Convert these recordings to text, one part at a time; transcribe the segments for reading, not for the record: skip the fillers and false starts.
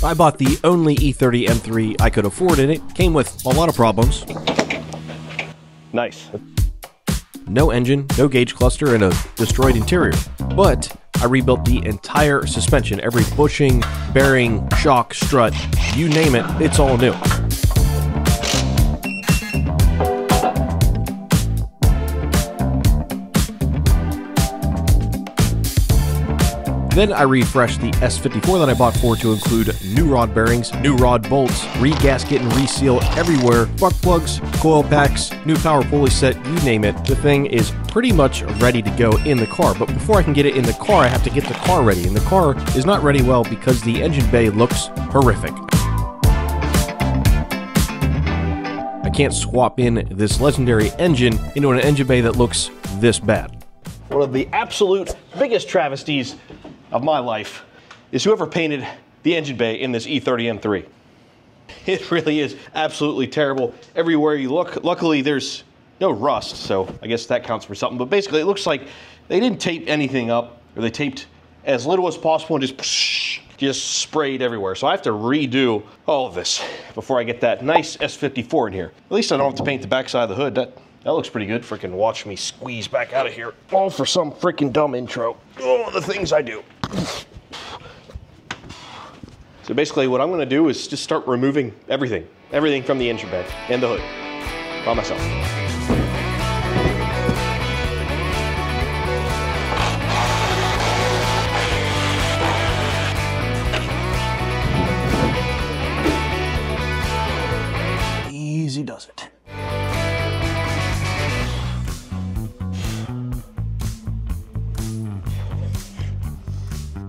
I bought the only E30 M3 I could afford, and it came with a lot of problems. Nice. No engine, no gauge cluster, and a destroyed interior. But I rebuilt the entire suspension, every bushing, bearing, shock, strut, you name it, it's all new. Then I refreshed the S54 that I bought for to include new rod bearings, new rod bolts, re-gasket and reseal everywhere, spark plugs, coil packs, new power pulley set, you name it. The thing is pretty much ready to go in the car, but before I can get it in the car, I have to get the car ready, and the car is not ready well because the engine bay looks horrific. I can't swap in this legendary engine into an engine bay that looks this bad. One of the absolute biggest travesties of my life is whoever painted the engine bay in this E30 M3. It really is absolutely terrible. Everywhere you look, luckily there's no rust, so I guess that counts for something. But basically it looks like they didn't tape anything up, or they taped as little as possible and just sprayed everywhere. So I have to redo all of this before I get that nice S54 in here. At least I don't have to paint the backside of the hood. That looks pretty good. Freaking watch me squeeze back out of here. All for some freaking dumb intro. Oh, the things I do. So basically what I'm gonna do is just start removing everything from the engine bay and the hood by myself. Easy does it.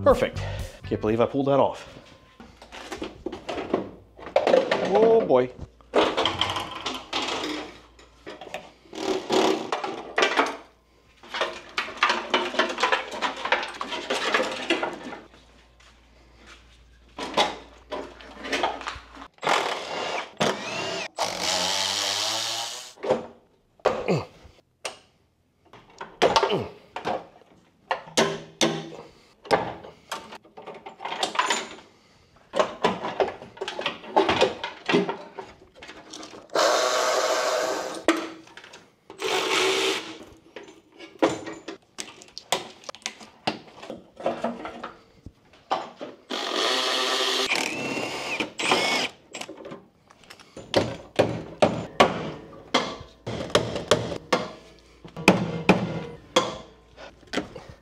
Perfect. Can't believe I pulled that off. Oh boy.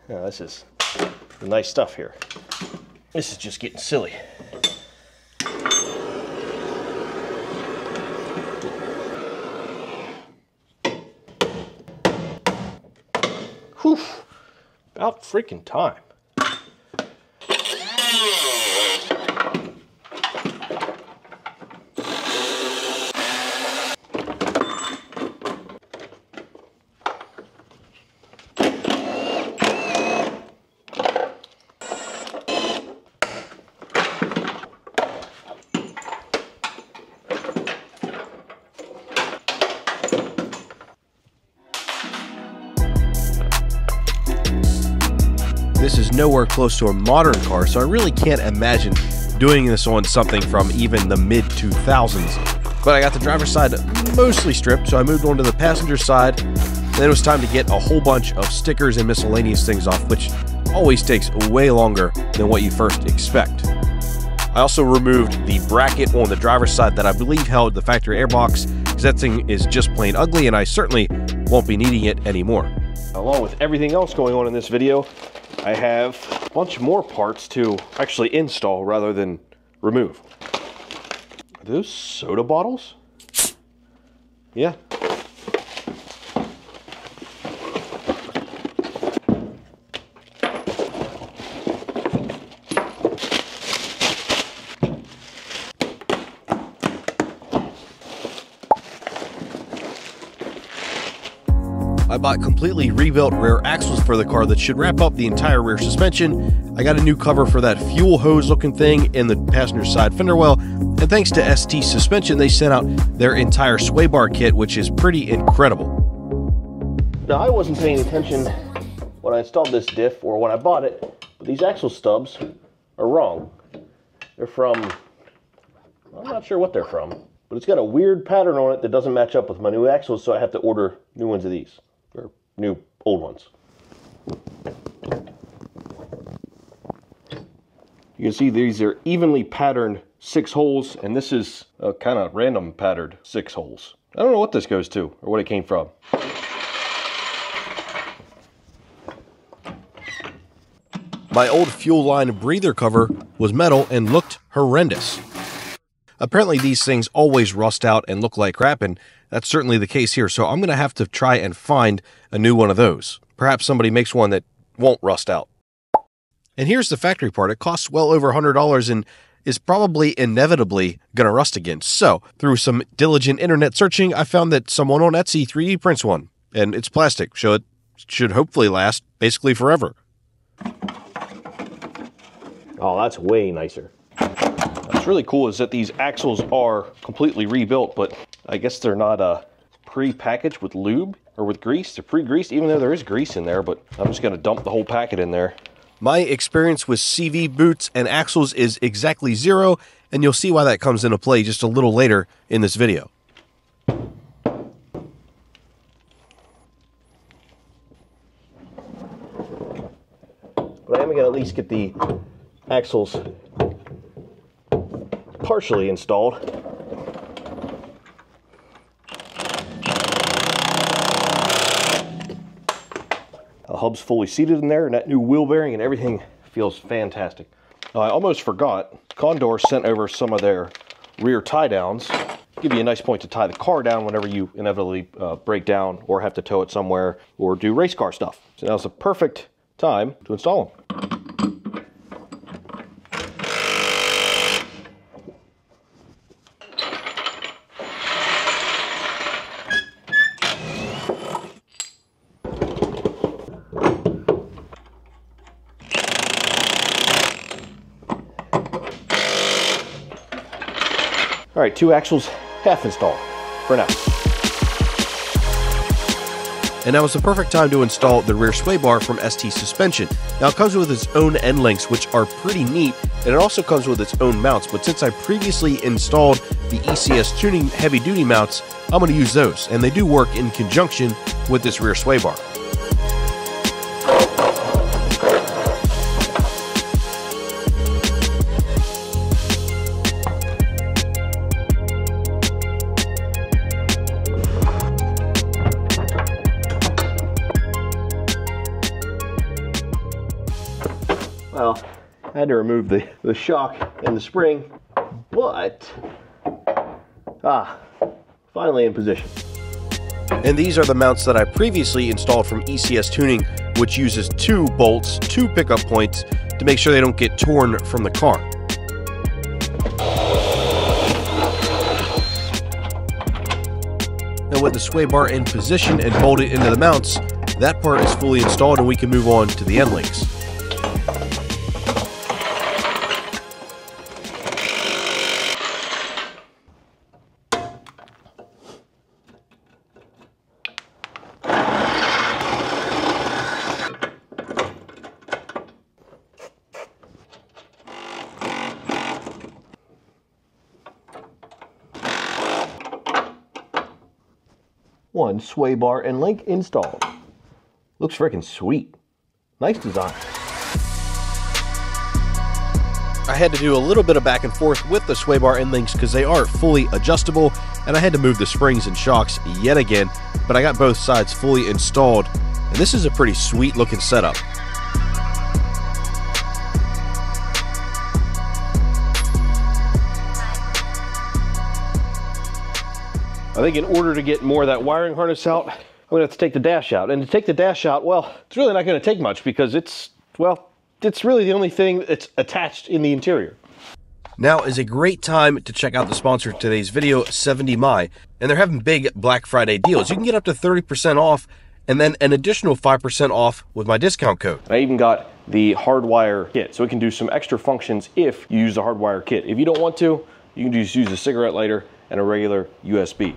Now this is the nice stuff here. This is just getting silly. Whew, about freaking time. This is nowhere close to a modern car, so I really can't imagine doing this on something from even the mid-2000s. But I got the driver's side mostly stripped, so I moved on to the passenger side. Then it was time to get a whole bunch of stickers and miscellaneous things off, which always takes way longer than what you first expect. I also removed the bracket on the driver's side that I believe held the factory airbox, because that thing is just plain ugly, and I certainly won't be needing it anymore. Along with everything else going on in this video, I have a bunch more parts to actually install rather than remove. Are those soda bottles? Yeah. I bought completely rebuilt rear axles for the car that should wrap up the entire rear suspension. I got a new cover for that fuel hose looking thing in the passenger side fender well, and thanks to ST Suspension, they sent out their entire sway bar kit, which is pretty incredible. Now, I wasn't paying attention when I installed this diff or when I bought it, but these axle stubs are wrong. They're from, I'm not sure what they're from, but it's got a weird pattern on it that doesn't match up with my new axles, so I have to order new ones of these, or new old ones. You can see these are evenly patterned 6 holes, and this is a kind of random patterned 6 holes. I don't know what this goes to, or what it came from. My old fuel line breather cover was metal and looked horrendous. Apparently these things always rust out and look like crap, and that's certainly the case here, so I'm going to have to try and find a new one of those. Perhaps somebody makes one that won't rust out. And here's the factory part. It costs well over $100 and is probably inevitably going to rust again. So, through some diligent internet searching, I found that someone on Etsy 3D prints one, and it's plastic, so it should hopefully last basically forever. Oh, that's way nicer. What's really cool is that these axles are completely rebuilt, but I guess they're not pre-packaged with lube or with grease. They're pre-greased, even though there is grease in there, but I'm just going to dump the whole packet in there. My experience with CV boots and axles is exactly 0, and you'll see why that comes into play just a little later in this video. But I am going to at least get the axles partially installed. The hub's fully seated in there, and that new wheel bearing and everything feels fantastic. I almost forgot, Condor sent over some of their rear tie downs. Give you a nice point to tie the car down whenever you inevitably break down or have to tow it somewhere or do race car stuff. So now's the perfect time to install them. All right, 2 axles half installed for now. And now is the perfect time to install the rear sway bar from ST Suspension. Now it comes with its own end links, which are pretty neat, and it also comes with its own mounts, but since I previously installed the ECS Tuning heavy duty mounts, I'm going to use those, and they do work in conjunction with this rear sway bar. Well, I had to remove the shock and the spring, but, finally in position. And these are the mounts that I previously installed from ECS Tuning, which uses 2 bolts, 2 pickup points, to make sure they don't get torn from the car. And with the sway bar in position and bolted into the mounts, that part is fully installed and we can move on to the end links. One sway bar and link installed. Looks freaking sweet. Nice design. I had to do a little bit of back and forth with the sway bar end links because they are fully adjustable, and I had to move the springs and shocks yet again, but I got both sides fully installed, and this is a pretty sweet looking setup. I think in order to get more of that wiring harness out, I'm gonna have to take the dash out. And to take the dash out, well, it's really not gonna take much because it's really the only thing that's attached in the interior. Now is a great time to check out the sponsor of today's video, 70My, and they're having big Black Friday deals. You can get up to 30% off and then an additional 5% off with my discount code. I even got the hardwire kit, so it can do some extra functions if you use the hardwire kit. If you don't want to, you can just use a cigarette lighter and a regular USB.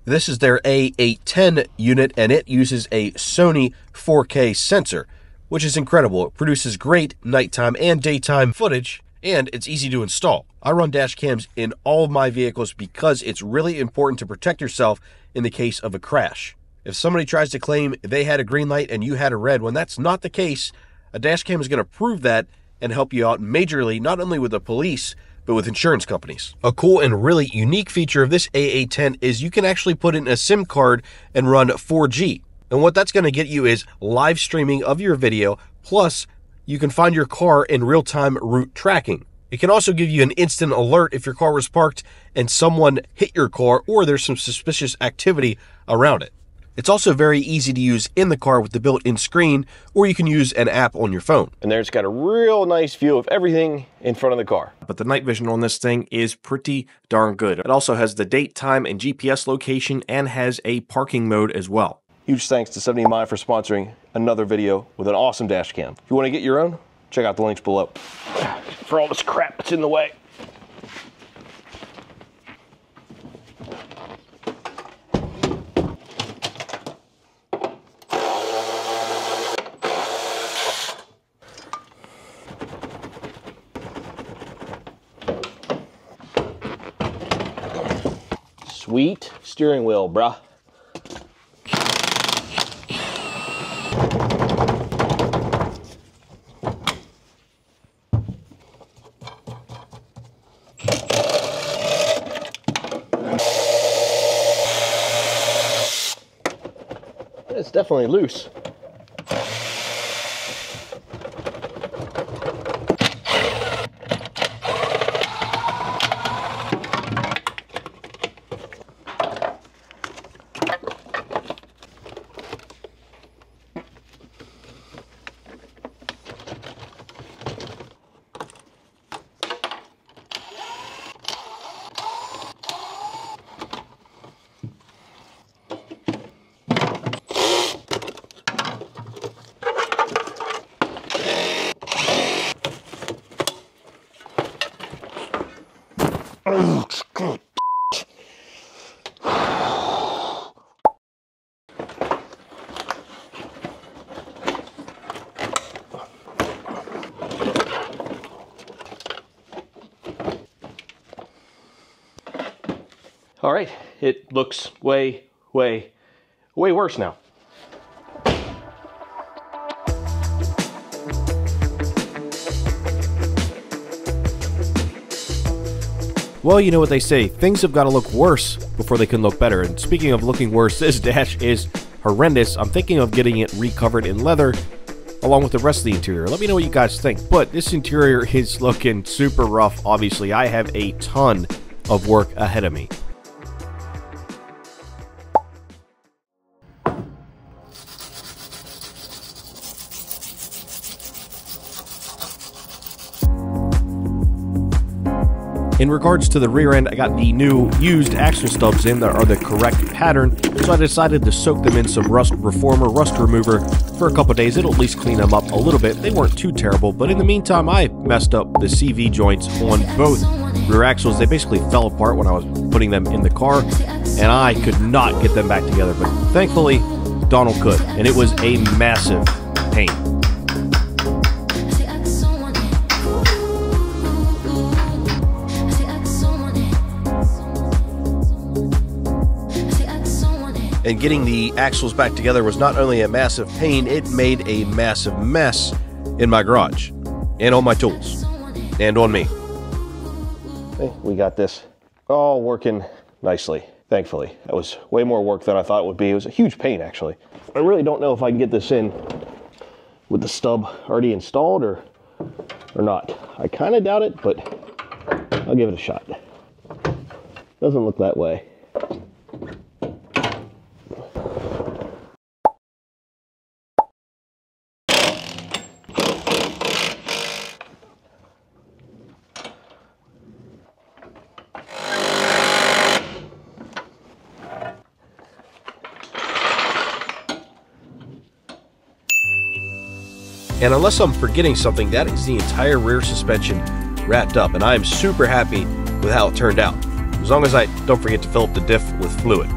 This is their A810 unit, and it uses a Sony 4K sensor, which is incredible. It produces great nighttime and daytime footage, and it's easy to install. I run dash cams in all of my vehicles because it's really important to protect yourself in the case of a crash. If somebody tries to claim they had a green light and you had a red, when that's not the case, a dash cam is going to prove that and help you out majorly, not only with the police, but with insurance companies. A cool and really unique feature of this AA10 is you can actually put in a SIM card and run 4G. And what that's going to get you is live streaming of your video, plus you can find your car in real-time route tracking. It can also give you an instant alert if your car was parked and someone hit your car or there's some suspicious activity around it. It's also very easy to use in the car with the built-in screen, or you can use an app on your phone. And there it's got a real nice view of everything in front of the car. But the night vision on this thing is pretty darn good. It also has the date, time, and GPS location, and has a parking mode as well. Huge thanks to 70 Mind for sponsoring another video with an awesome dash cam. If you want to get your own, check out the links below. For all this crap that's in the way. Sweet steering wheel, bruh. It's definitely loose. All right, it looks way worse now. Well, you know what they say, things have got to look worse before they can look better. And speaking of looking worse, this dash is horrendous. I'm thinking of getting it recovered in leather along with the rest of the interior. Let me know what you guys think. But this interior is looking super rough. Obviously, I have a ton of work ahead of me. In regards to the rear end, I got the new used axle stubs in that are the correct pattern, so I decided to soak them in some rust reformer, rust remover for a couple days. It'll at least clean them up a little bit. They weren't too terrible, but in the meantime, I messed up the CV joints on both rear axles. They basically fell apart when I was putting them in the car, and I could not get them back together, but thankfully, Donald could, and it was a massive pain. And getting the axles back together was not only a massive pain, it made a massive mess in my garage and on my tools and on me. Hey, we got this all working nicely, thankfully. That was way more work than I thought it would be. It was a huge pain, actually. I really don't know if I can get this in with the stub already installed or not. I kind of doubt it, but I'll give it a shot. Doesn't look that way. And unless I'm forgetting something, that is the entire rear suspension wrapped up, and I am super happy with how it turned out. As long as I don't forget to fill up the diff with fluid.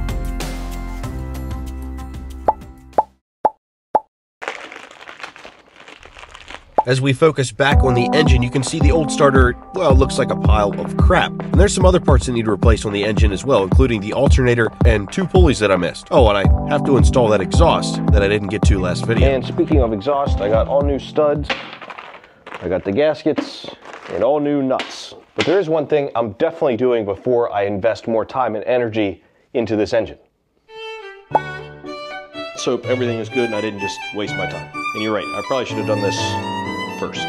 As we focus back on the engine, you can see the old starter, well, looks like a pile of crap. And there's some other parts that need replaced on the engine as well, including the alternator and 2 pulleys that I missed. Oh, and I have to install that exhaust that I didn't get to last video. And speaking of exhaust, I got all new studs, I got the gaskets, and all new nuts. But there is one thing I'm definitely doing before I invest more time and energy into this engine. Let's hope everything is good and I didn't just waste my time. And you're right, I probably should have done this first.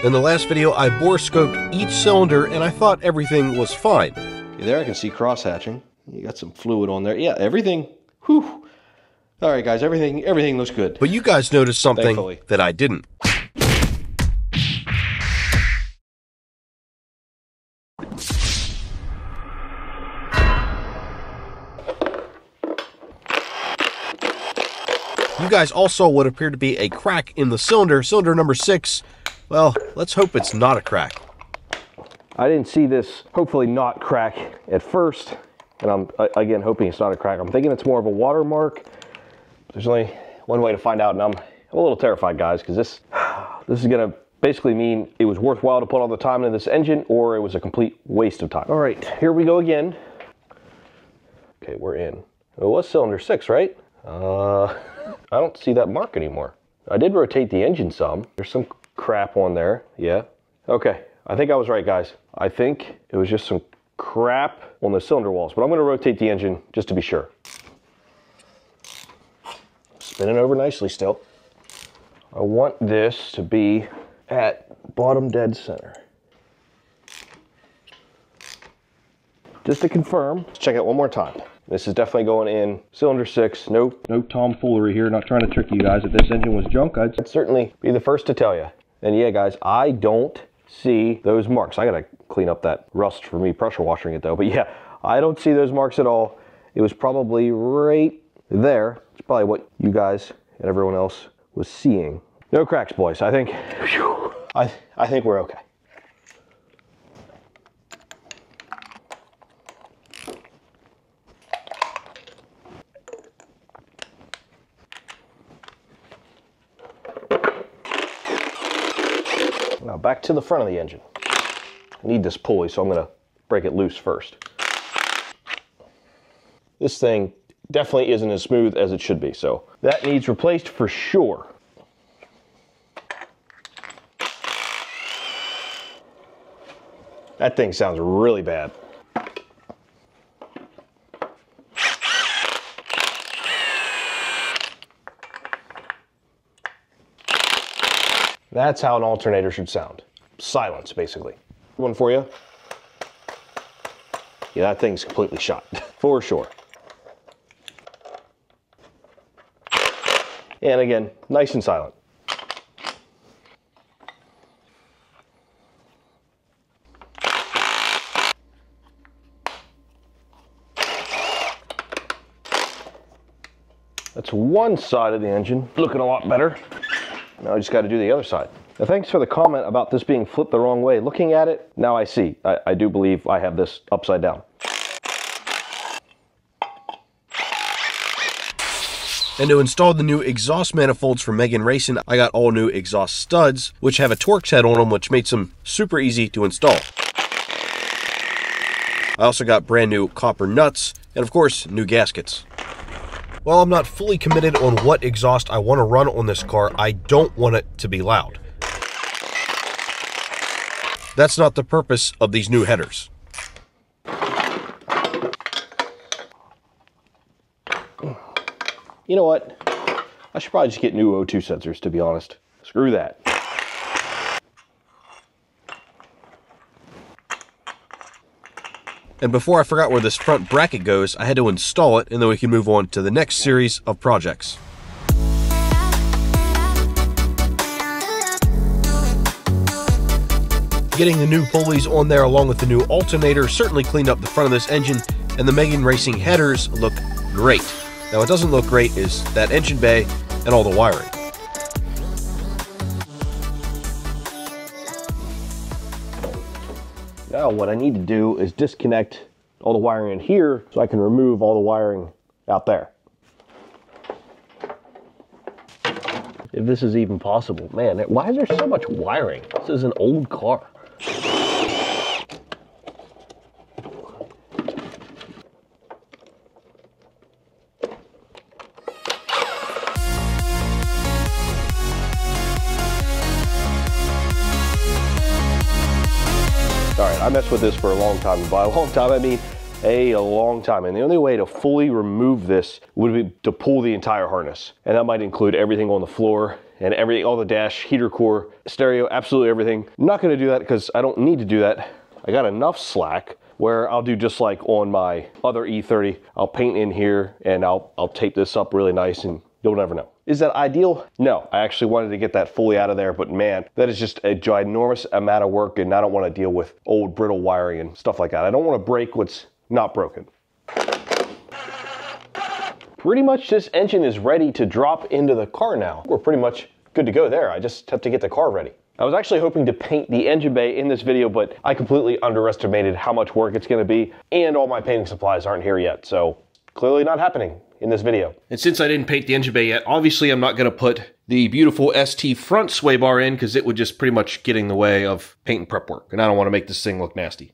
In the last video, I bore scoped each cylinder and I thought everything was fine. There I can see cross hatching. You got some fluid on there. Yeah, everything, whew. All right, guys, everything looks good. But you guys noticed something Thankfully. that I didn't. You guys also saw what appeared to be a crack in the cylinder number 6. Well, let's hope it's not a crack. I didn't see this, hopefully not crack at first, and I'm, again, hoping it's not a crack. I'm thinking it's more of a watermark. There's only one way to find out, and I'm a little terrified, guys, because this is gonna basically mean it was worthwhile to put all the time into this engine, or it was a complete waste of time. All right, here we go again. Okay, we're in. It was cylinder 6, right? I don't see that mark anymore. I did rotate the engine some. There's some crap on there, yeah. Okay, I think I was right, guys. I think it was just some crap on the cylinder walls, but I'm gonna rotate the engine just to be sure. Spinning over nicely still. I want this to be at bottom dead center. Just to confirm, let's check it one more time. This is definitely going in cylinder 6. No tomfoolery here, not trying to trick you guys. If this engine was junk, I'd certainly be the first to tell you. And yeah, guys, I don't see those marks. I gotta clean up that rust for me pressure washing it though. But yeah, I don't see those marks at all. It was probably right there. It's probably what you guys and everyone else was seeing. No cracks, boys. I think, whew, I think we're okay. Now back to the front of the engine. I need this pulley, so I'm gonna break it loose first. This thing definitely isn't as smooth as it should be, so that needs replaced for sure. That thing sounds really bad. That's how an alternator should sound. Silence, basically. One for you. Yeah, that thing's completely shot, for sure. And again, nice and silent. That's one side of the engine, looking a lot better. Now I just got to do the other side. Now thanks for the comment about this being flipped the wrong way. Looking at it, now I see. I do believe I have this upside down. And to install the new exhaust manifolds for Megan Racing, I got all new exhaust studs, which have a Torx head on them, which makes them super easy to install. I also got brand new copper nuts, and of course, new gaskets. While I'm not fully committed on what exhaust I want to run on this car, I don't want it to be loud. That's not the purpose of these new headers. You know what? I should probably just get new O2 sensors, to be honest. Screw that. And before I forgot where this front bracket goes, I had to install it, and then we can move on to the next series of projects. Getting the new pulleys on there along with the new alternator certainly cleaned up the front of this engine, and the Megan Racing headers look great. Now what doesn't look great is that engine bay and all the wiring. Now what I need to do is disconnect all the wiring in here so I can remove all the wiring out there. if this is even possible. Man, why is there so much wiring? This is an old car. All right, I messed with this for a long time. And by a long time, I mean a long time. And the only way to fully remove this would be to pull the entire harness. And that might include everything on the floor and everything, all the dash, heater core, stereo, absolutely everything. I'm not gonna do that because I don't need to do that. I got enough slack where I'll do just like on my other E30. I'll paint in here and I'll tape this up really nice and you'll never know. Is that ideal? No, I actually wanted to get that fully out of there, but man, that is just a ginormous amount of work and I don't want to deal with old brittle wiring and stuff like that. I don't want to break what's not broken. Pretty much this engine is ready to drop into the car now. We're pretty much good to go there. I just have to get the car ready. I was actually hoping to paint the engine bay in this video, but I completely underestimated how much work it's going to be, and all my painting supplies aren't here yet, so clearly not happening in this video. And since I didn't paint the engine bay yet, obviously I'm not going to put the beautiful ST front sway bar in because it would just pretty much get in the way of paint and prep work, and I don't want to make this thing look nasty.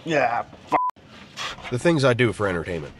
Yeah, the things I do for entertainment.